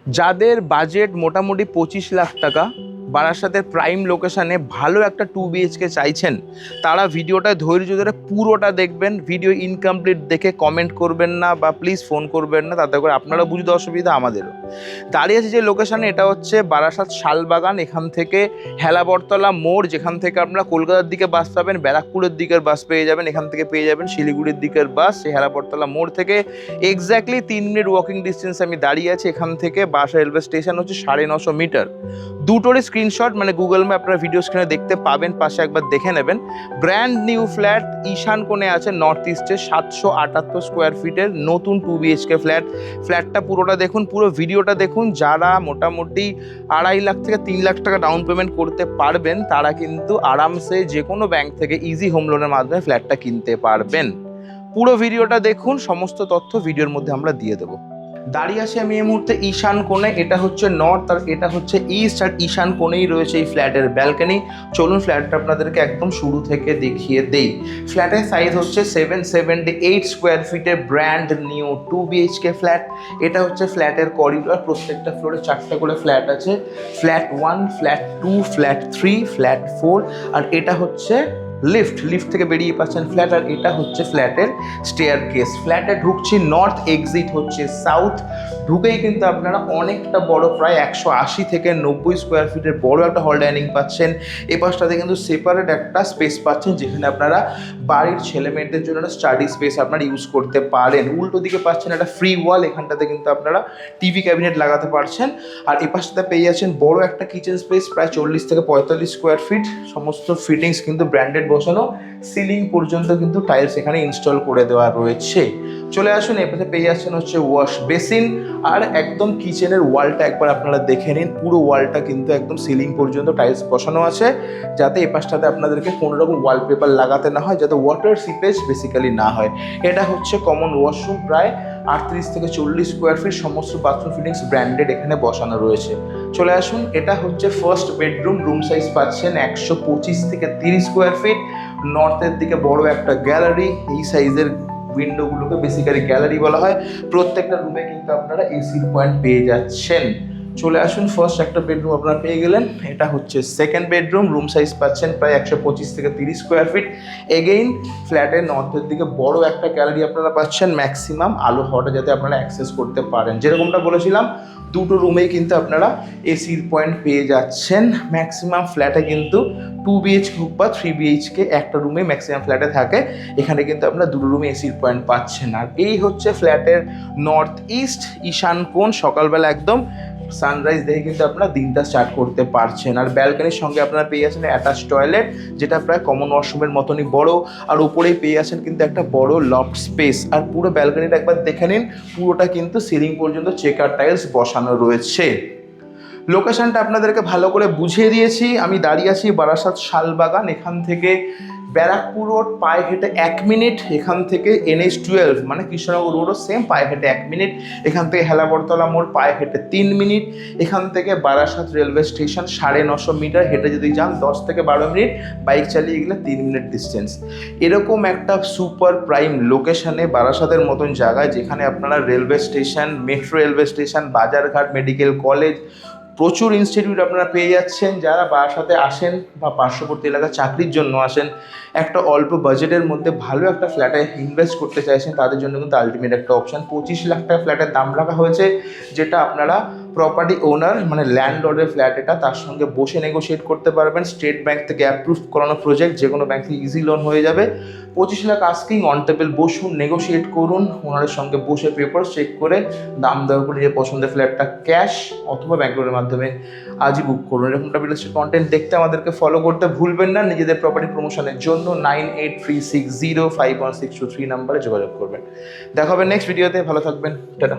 যাদের বাজেট মোটামুটি 25 লাখ টাকা, বারাসাতের প্রাইম লোকেশানে ভালো একটা 2 BHK চাইছেন, তারা ভিডিওটা ধৈর্য ধরে পুরোটা দেখবেন। ভিডিও ইনকমপ্লিট দেখে কমেন্ট করবেন না বা প্লিজ ফোন করবেন না, তাতে করে আপনারা বুঝতে অসুবিধা, আমাদেরও। দাঁড়িয়ে আছে যে লোকেশানে, এটা হচ্ছে বারাসাত শালবাগান। এখান থেকে হেলাবরতলা মোড়, যেখান থেকে আপনারা কলকাতার দিকে বাস পাবেন, ব্যারাকপুরের দিকের বাস পেয়ে যাবেন, এখান থেকে পেয়ে যাবেন শিলিগুড়ির দিকের বাস। সেই হেলাবরতলা মোড় থেকে এক্স্যাক্টলি 3 মিনিট ওয়াকিং ডিস্টেন্স আমি দাঁড়িয়ে আছি। এখান থেকে বারাসাত রেলওয়ে স্টেশন হচ্ছে 950 মিটার। দুটোরই স্ক্রিনশট মানে গুগল ম্যাপ আপনারা ভিডিও স্ক্রিনে দেখতে পাবেন, পাশে একবার দেখে নেবেন। ব্র্যান্ড নিউ ফ্ল্যাট, ঈশান কোণে আছে নর্থ ইস্টে, 778 স্কোয়ার ফিটের নতুন 2 BHK ফ্ল্যাট। ফ্ল্যাটটা পুরোটা দেখুন, পুরো ভিডিওটা দেখুন। যারা মোটামুটি 2.5 লাখ থেকে 3 লাখ টাকা ডাউন পেমেন্ট করতে পারবেন, তারা কিন্তু আরামসে যে কোনো ব্যাংক থেকে ইজি হোম লোনের মাধ্যমে ফ্ল্যাটটা কিনতে পারবেন। পুরো ভিডিওটা দেখুন, সমস্ত তথ্য ভিডিওর মধ্যে আমরা দিয়ে দেবো। দাঁড়িয়ে আছি আমি এই মুহূর্তে ঈশান কোণে। এটা হচ্ছে নর্থ আর এটা হচ্ছে ইস্ট, আর ঈশান কোণেই রয়েছে এই ফ্ল্যাটের ব্যালকনি। চলুন ফ্ল্যাটটা আপনাদেরকে একদম শুরু থেকে দেখিয়ে দেই। ফ্ল্যাটের সাইজ হচ্ছে 778 স্কোয়ার ফিটের ব্র্যান্ড নিউ 2 BHK ফ্ল্যাট। এটা হচ্ছে ফ্ল্যাটের করিডোর, প্রত্যেকটা ফ্লোরে 4টা করে ফ্ল্যাট আছে। ফ্ল্যাট 1, ফ্ল্যাট 2, ফ্ল্যাট 3, ফ্ল্যাট 4, আর এটা হচ্ছে লিফট থেকে বেরিয়ে পাচ্ছেন ফ্ল্যাট। আর এটা হচ্ছে ফ্ল্যাটের স্টেয়ার কেস। ফ্ল্যাটে ঢুকছি, নর্থ, এক্সিট হচ্ছে সাউথ। ঢুকেই কিন্তু আপনারা অনেকটা বড়, প্রায় 180 থেকে 90 স্কোয়ার ফিটের বড় একটা হল ডাইনিং পাচ্ছেন। এই পাশটাতে কিন্তু সেপারেট একটা স্পেস পাচ্ছেন, যেখানে আপনারা বাড়ির ছেলে মেয়েদের জন্য একটা স্টাডি স্পেস আপনারা ইউজ করতে পারেন। উল্টো দিকে পাচ্ছেন একটা ফ্রি ওয়াল, এখানটাতে কিন্তু আপনারা টিভি ক্যাবিনেট লাগাতে পারছেন। আর এই পাশটাতে পেয়ে যাচ্ছেন বড় একটা কিচেন স্পেস, প্রায় 40 থেকে 45 স্কোয়ার ফিট। সমস্ত ফিটিংস কিন্তু ব্র্যান্ডেড বসানো, সিলিং পর্যন্ত কিন্তু টাইলস এখানে ইনস্টল করে দেওয়া রয়েছে। চলে আসুন, এপাশে পেয়ে যাচ্ছেন হচ্ছে ওয়াশ বেসিন। আর একদম কিচেনের ওয়ালটা একবার আপনারা দেখে নিন, পুরো ওয়ালটা কিন্তু একদম সিলিং পর্যন্ত টাইলস বসানো আছে, যাতে এই পাশটাতে আপনাদেরকে কোনো রকম ওয়ালপেপার লাগাতে না হয়, যাতে ওয়াটার সিপেজ বেসিক্যালি না হয়। এটা হচ্ছে কমন ওয়াশরুম, প্রায় 38 থেকে 40 স্কোয়ার ফিট। সমস্ত বাথরুম ফিটিংস ব্র্যান্ডেড এখানে বসানো রয়েছে। চলে আসুন, এটা হচ্ছে ফার্স্ট বেডরুম। রুম সাইজ পাচ্ছেন 125 থেকে 30 স্কোয়ার ফিট। নর্থের দিকে বড় একটা গ্যালারি, এই সাইজের উইন্ডোগুলোকে বেসিক্যালি গ্যালারি বলা হয়। প্রত্যেকটা রুমে কিন্তু আপনারা এসির পয়েন্ট পেয়ে যাচ্ছেন। চলে আসুন, ফার্স্ট একটা বেডরুম আপনারা পেয়ে গেলেন। এটা হচ্ছে সেকেন্ড বেডরুম। রুম সাইজ পাচ্ছেন প্রায় 125 থেকে 30 স্কোয়ার ফিট। এগেইন ফ্ল্যাটের নর্থের দিকে বড় একটা গ্যালারি আপনারা পাচ্ছেন, ম্যাক্সিমাম আলো হাওয়াটা যাতে আপনারা অ্যাক্সেস করতে পারেন। যেরকমটা বলেছিলাম, দুটো রুমেই কিন্তু আপনারা এসির পয়েন্ট পেয়ে যাচ্ছেন। ম্যাক্সিমাম ফ্ল্যাটে কিন্তু 2 BHK হোক বা 3 BHK একটা রুমে ম্যাক্সিমাম ফ্ল্যাটে থাকে। এখানে কিন্তু আপনারা দুটো রুমে এসির পয়েন্ট পাচ্ছেন। আর এই হচ্ছে ফ্ল্যাটের নর্থ ইস্ট ঈশান কোণ। সকালবেলা একদম সানরাইজ দেখে কিন্তু আপনারা দিনটা স্টার্ট করতে পারছেন। আর ব্যালকনির সঙ্গে আপনারা পেয়ে যাচ্ছেন অ্যাটাচ টয়লেট, যেটা প্রায় কমন ওয়াশরুমের মতনই বড়। আর উপরেই পেয়ে যাচ্ছেন কিন্তু একটা বড় লফট স্পেস। আর পুরো ব্যালকনিটা একবার দেখে নিন, পুরোটা কিন্তু সিলিং পর্যন্ত চেকার টাইলস বসানো রয়েছে। লোকেশনটা আপনাদেরকে ভালো করে বুঝিয়ে দিয়েছি। আমি দাঁড়িয়ে আছি বারাসাত শালবাগান। এখান থেকে ব্যারাকপুর রোড পায়ে হেঁটে 1 মিনিট। এখান থেকে NH12 মানে কৃষ্ণনগর রোডও সেম, পায়ে হেঁটে 1 মিনিট। এখান থেকে হেলাবরতলা মোড় পায়ে হেঁটে 3 মিনিট। এখান থেকে বারাসাত রেলওয়ে স্টেশন 950 মিটার, হেঁটে যদি যান 10 থেকে 12 মিনিট, বাইক চালিয়ে গেলে 3 মিনিট ডিস্টেন্স। এরকম একটা সুপার প্রাইম লোকেশনে, বারাসাতের মতন জায়গায়, যেখানে আপনারা railway station, metro railway station, বাজারঘাট, মেডিকেল কলেজ, প্রচুর ইনস্টিটিউট আপনারা পেয়ে যাচ্ছেন। যারা বারাসাতে আসেন বা পার্শ্ববর্তী এলাকায় চাকরির জন্য আসেন, একটা অল্প বাজেটের মধ্যে ভালো একটা ফ্ল্যাটে ইনভেস্ট করতে চাইছেন, তাদের জন্য কিন্তু আলটিমেট একটা অপশান। 25 লাখ টাকা ফ্ল্যাটের দাম রাখা হয়েছে, যেটা আপনারা প্রপার্টি ওনার মানে ল্যান্ডলর্ডের ফ্ল্যাট, এটা তার সঙ্গে বসে নেগোশিয়েট করতে পারবেন। স্টেট ব্যাংক থেকে অ্যাপ্রুভ করানো প্রজেক্ট, যে কোনো ব্যাংক থেকে ইজি লোন হয়ে যাবে। 25 লাখ আস্কিং, অন টেবিল বসুন, নেগোশিয়েট করুন, ওনারের সঙ্গে বসে পেপার চেক করে দাম দেওয়া করে নিজের পছন্দের ফ্ল্যাটটা ক্যাশ অথবা ব্যাংক লোনের মাধ্যমে আজই বুক করুন। এরকমটা রিয়েল এস্টেট কন্টেন্ট দেখতে আমাদেরকে ফলো করতে ভুলবেন না। নিজেদের প্রপার্টি প্রমোশনের জন্য 9836051623 নাম্বারে যোগাযোগ করবেন। দেখা হবে নেক্সট ভিডিওতে। ভালো থাকবেন, টাটা।